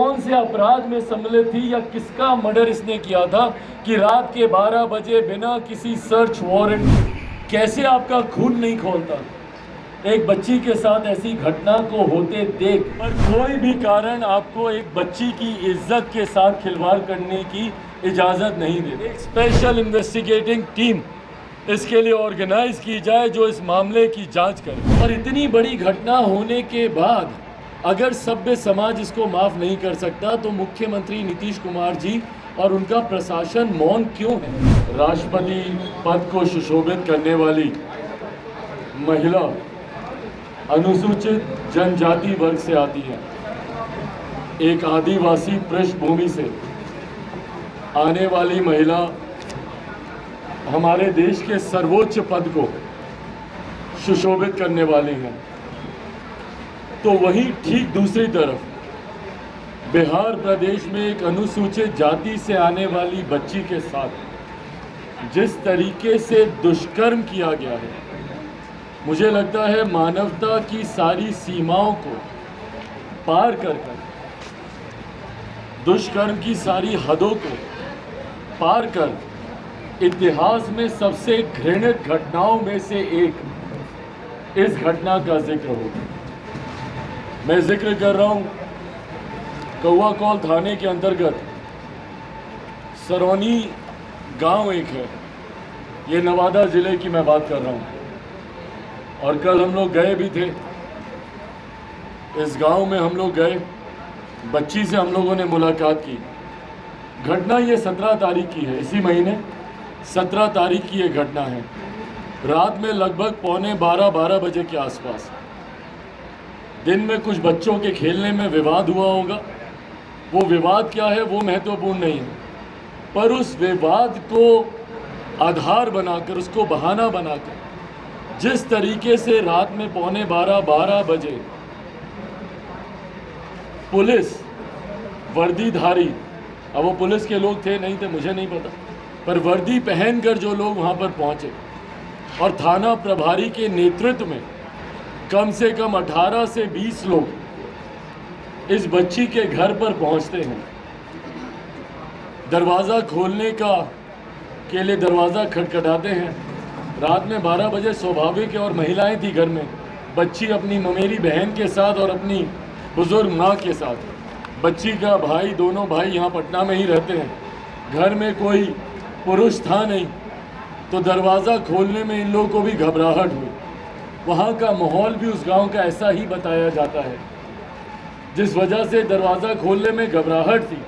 कौन से अपराध में सम्मिलित थी या किसका मर्डर इसने किया था कि रात के 12 बजे बिना किसी सर्च वारंट कैसे आपका खून नहीं खोलता। एक बच्ची के साथ ऐसी घटना को होते देख पर कोई भी कारण आपको एक बच्ची की इज्जत के साथ खिलवाड़ करने की इजाज़त नहीं देते। एक स्पेशल इन्वेस्टिगेटिंग टीम इसके लिए ऑर्गेनाइज की जाए जो इस मामले की जांच करे। और इतनी बड़ी घटना होने के बाद अगर सभ्य समाज इसको माफ़ नहीं कर सकता तो मुख्यमंत्री नीतीश कुमार जी और उनका प्रशासन मौन क्यों है। राष्ट्रपति पद को सुशोभित करने वाली महिला अनुसूचित जनजाति वर्ग से आती है, एक आदिवासी पृष्ठभूमि से आने वाली महिला हमारे देश के सर्वोच्च पद को सुशोभित करने वाली हैं। तो वहीं ठीक दूसरी तरफ बिहार प्रदेश में एक अनुसूचित जाति से आने वाली बच्ची के साथ जिस तरीके से दुष्कर्म किया गया है, मुझे लगता है मानवता की सारी सीमाओं को पार कर दुष्कर्म की सारी हदों को पार कर इतिहास में सबसे घृणित घटनाओं में से एक इस घटना का जिक्र होगा। मैं जिक्र कर रहा हूँ कौआ कौल थाने के अंतर्गत सरौनी गांव एक है, ये नवादा ज़िले की मैं बात कर रहा हूँ। और कल हम लोग गए भी थे इस गांव में, हम लोग गए, बच्ची से हम लोगों ने मुलाकात की। घटना ये 17 तारीख की है, इसी महीने 17 तारीख की ये घटना है। रात में लगभग पौने 12 बजे के आसपास दिन में कुछ बच्चों के खेलने में विवाद हुआ होगा। वो विवाद क्या है वो महत्वपूर्ण नहीं है, पर उस विवाद को आधार बनाकर, उसको बहाना बनाकर जिस तरीके से रात में पौने 12 बजे पुलिस वर्दीधारी, अब वो पुलिस के लोग थे नहीं थे मुझे नहीं पता, पर वर्दी पहनकर जो लोग वहाँ पर पहुँचे और थाना प्रभारी के नेतृत्व में कम से कम 18 से 20 लोग इस बच्ची के घर पर पहुँचते हैं। दरवाज़ा खोलने के लिए दरवाज़ा खटखटाते हैं। रात में 12 बजे स्वाभाविक है, और महिलाएं थी घर में, बच्ची अपनी ममेरी बहन के साथ और अपनी बुज़ुर्ग माँ के साथ। बच्ची का भाई, दोनों भाई यहाँ पटना में ही रहते हैं, घर में कोई पुरुष था नहीं, तो दरवाज़ा खोलने में इन लोगों को भी घबराहट हुई। वहाँ का माहौल भी उस गांव का ऐसा ही बताया जाता है, जिस वजह से दरवाज़ा खोलने में घबराहट थी।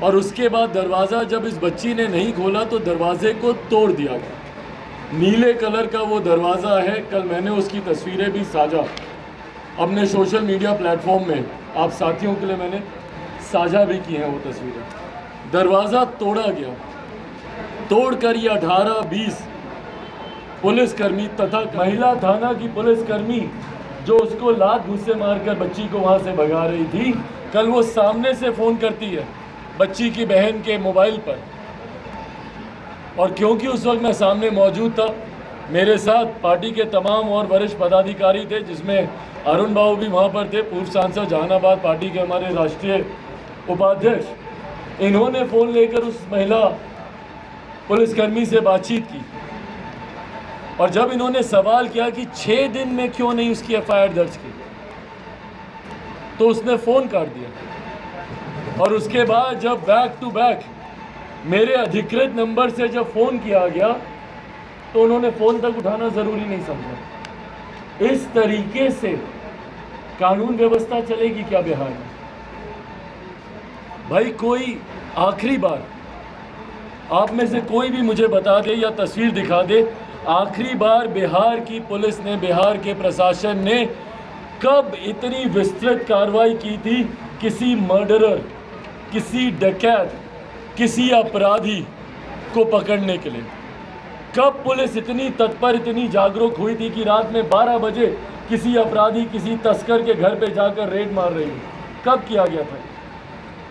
और उसके बाद दरवाज़ा जब इस बच्ची ने नहीं खोला तो दरवाजे को तोड़ दिया गया। नीले कलर का वो दरवाज़ा है, कल मैंने उसकी तस्वीरें भी साझा अपने सोशल मीडिया प्लेटफॉर्म में आप साथियों के लिए मैंने साझा भी की हैं वो तस्वीरें। दरवाज़ा तोड़ा गया, तोड़कर ये 18-20 पुलिसकर्मी तथा महिला थाना की पुलिसकर्मी जो उसको लात घुस्से मारकर बच्ची को वहाँ से भगा रही थी, कल वो सामने से फ़ोन करती है बच्ची की बहन के मोबाइल पर। और क्योंकि उस वक्त मैं सामने मौजूद था, मेरे साथ पार्टी के तमाम और वरिष्ठ पदाधिकारी थे, जिसमें अरुण बाबू भी वहाँ पर थे, पूर्व सांसद जहानाबाद पार्टी के हमारे राष्ट्रीय उपाध्यक्ष। इन्होंने फ़ोन लेकर उस महिला पुलिसकर्मी से बातचीत की, और जब इन्होंने सवाल किया कि 6 दिन में क्यों नहीं उसकी FIR दर्ज की, तो उसने फ़ोन काट दिया। और उसके बाद जब बैक टू बैक मेरे अधिकृत नंबर से जब फ़ोन किया गया तो उन्होंने फ़ोन तक उठाना ज़रूरी नहीं समझा। इस तरीके से कानून व्यवस्था चलेगी क्या बिहार में? भाई कोई आखिरी बार आप में से कोई भी मुझे बता दे या तस्वीर दिखा दे, आखिरी बार बिहार की पुलिस ने, बिहार के प्रशासन ने कब इतनी विस्तृत कार्रवाई की थी किसी मर्डरर, किसी डकैत, किसी अपराधी को पकड़ने के लिए? कब पुलिस इतनी तत्पर, इतनी जागरूक हुई थी कि रात में 12 बजे किसी अपराधी, किसी तस्कर के घर पे जाकर रेड मार रही है? कब किया गया था?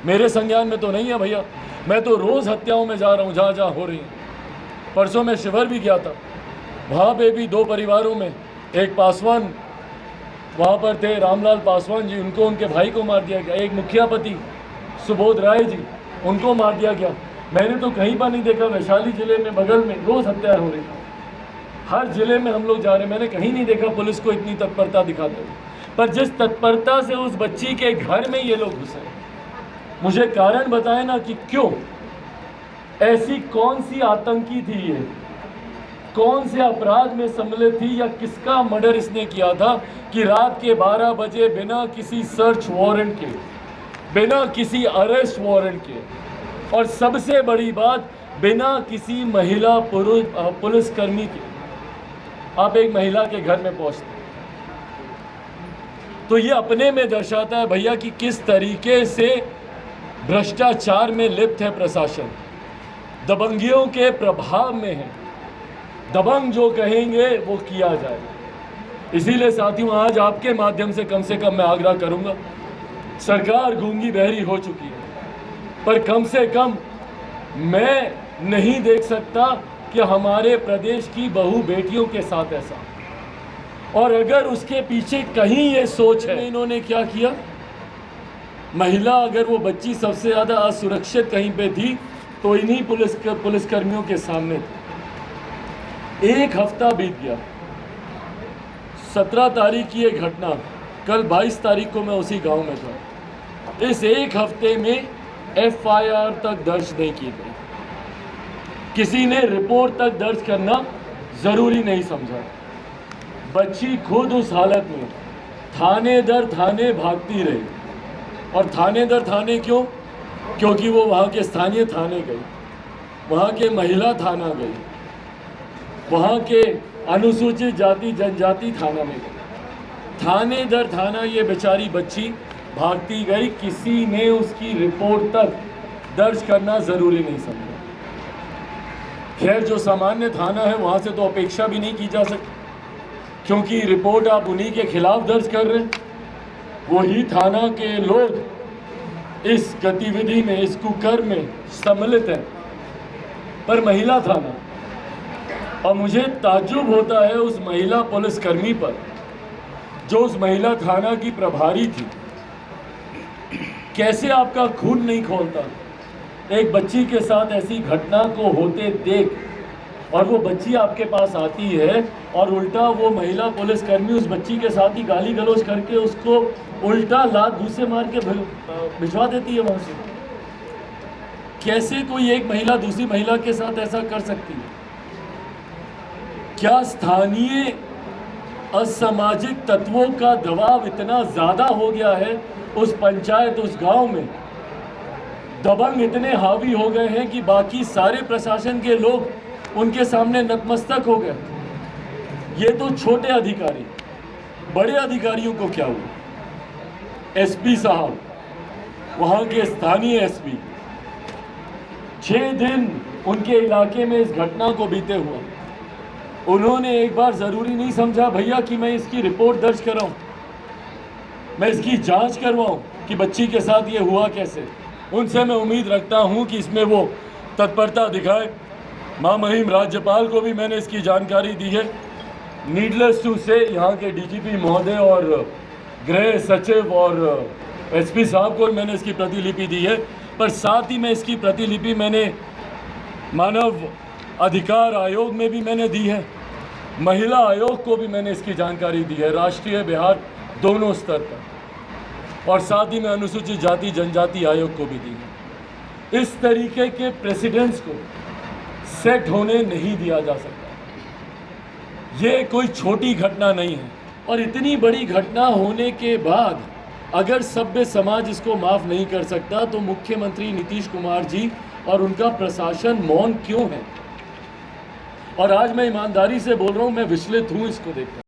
मेरे संज्ञान में तो नहीं है भैया। मैं तो रोज़ हत्याओं में जा रहा हूँ जहाँ जहाँ हो रही हैं। परसों मैं शिवर भी गया था, वहाँ पे भी 2 परिवारों में, एक पासवान वहाँ पर थे रामलाल पासवान जी, उनको उनके भाई को मार दिया गया। एक मुखिया पति सुबोध राय जी, उनको मार दिया गया। मैंने तो कहीं पर नहीं देखा, वैशाली जिले में बगल में रोज हत्या हो रही, हर जिले में हम लोग जा रहे हैं, मैंने कहीं नहीं देखा पुलिस को इतनी तत्परता दिखाते हुए। पर जिस तत्परता से उस बच्ची के घर में ये लोग घुसे, मुझे कारण बताएं ना कि क्यों, ऐसी कौन सी आतंकी थी ये, कौन से अपराध में सम्मिलित थी, या किसका मर्डर इसने किया था कि रात के 12 बजे बिना किसी सर्च वारंट के, बिना किसी अरेस्ट वारंट के, और सबसे बड़ी बात बिना किसी महिला पुलिसकर्मी के आप एक महिला के घर में पहुंचते। तो ये अपने में दर्शाता है भैया कि किस तरीके से भ्रष्टाचार में लिप्त है प्रशासन, दबंगियों के प्रभाव में है, दबंग जो कहेंगे वो किया जाएगा। इसीलिए साथियों, आज आपके माध्यम से कम मैं आग्रह करूंगा, सरकार गूंगी बहरी हो चुकी है, पर कम से कम मैं नहीं देख सकता कि हमारे प्रदेश की बहू बेटियों के साथ ऐसा, और अगर उसके पीछे कहीं ये सोच है, इन्होंने क्या किया, महिला अगर वो बच्ची सबसे ज़्यादा असुरक्षित कहीं पे थी तो इन्हीं पुलिसकर्मियों के सामने थी। एक हफ्ता बीत गया, 17 तारीख की ये घटना, कल 22 तारीख को मैं उसी गांव में था। इस एक हफ्ते में FIR तक दर्ज नहीं की गई, किसी ने रिपोर्ट तक दर्ज करना ज़रूरी नहीं समझा। बच्ची खुद उस हालत में थाने दर थाने भागती रही, और थाने दर थाने क्यों? क्योंकि वो वहाँ के स्थानीय थाने गई, वहाँ के महिला थाना गई, वहाँ के अनुसूचित जाति जनजाति थाना में गई, थाने दर थाना ये बेचारी बच्ची भागती गई, किसी ने उसकी रिपोर्ट तक दर्ज करना ज़रूरी नहीं समझा। खैर, जो सामान्य थाना है वहाँ से तो अपेक्षा भी नहीं की जा सकती, क्योंकि रिपोर्ट आप उन्हीं के खिलाफ दर्ज कर रहे हैं, वही थाना के लोग इस गतिविधि में, इस कुकर्म में सम्मिलित हैं। पर महिला थाना, और मुझे ताज्जुब होता है उस महिला पुलिसकर्मी पर, जो उस महिला थाना की प्रभारी थी, कैसे आपका खून नहीं खौलता एक बच्ची के साथ ऐसी घटना को होते देख, और वो बच्ची आपके पास आती है और उल्टा वो महिला पुलिसकर्मी उस बच्ची के साथ ही गाली गलौज करके उसको उल्टा लात घूंसे मार के भिजवा देती है वहाँ से। कैसे कोई एक महिला दूसरी महिला के साथ ऐसा कर सकती है? क्या स्थानीय असामाजिक तत्वों का दबाव इतना ज़्यादा हो गया है उस पंचायत, उस गांव में, दबंग इतने हावी हो गए हैं कि बाकी सारे प्रशासन के लोग उनके सामने नतमस्तक हो गए। ये तो छोटे अधिकारी, बड़े अधिकारियों को क्या हुआ? SP साहब, वहाँ के स्थानीय SP, 6 दिन उनके इलाके में इस घटना को बीते हुआ, उन्होंने एक बार ज़रूरी नहीं समझा भैया कि मैं इसकी रिपोर्ट दर्ज कराऊं, मैं इसकी जांच करवाऊं कि बच्ची के साथ ये हुआ कैसे? उनसे मैं उम्मीद रखता हूं कि इसमें वो तत्परता दिखाए। महामहिम राज्यपाल को भी मैंने इसकी जानकारी दी है। नीडलेस टू से यहाँ के DGP महोदय और गृह सचिव और SP साहब को मैंने इसकी प्रतिलिपि दी है, पर साथ ही मैं इसकी प्रतिलिपि मैंने मानव अधिकार आयोग में भी मैंने दी है, महिला आयोग को भी मैंने इसकी जानकारी दी है, राष्ट्रीय बिहार दोनों स्तर पर, और साथ ही मैं अनुसूचित जाति जनजाति आयोग को भी दी है। इस तरीके के प्रेसिडेंट्स को सेट होने नहीं दिया जा सकता। ये कोई छोटी घटना नहीं है, और इतनी बड़ी घटना होने के बाद अगर सभ्य समाज इसको माफ़ नहीं कर सकता तो मुख्यमंत्री नीतीश कुमार जी और उनका प्रशासन मौन क्यों है? और आज मैं ईमानदारी से बोल रहा हूँ, मैं विचलित हूँ इसको देखकर।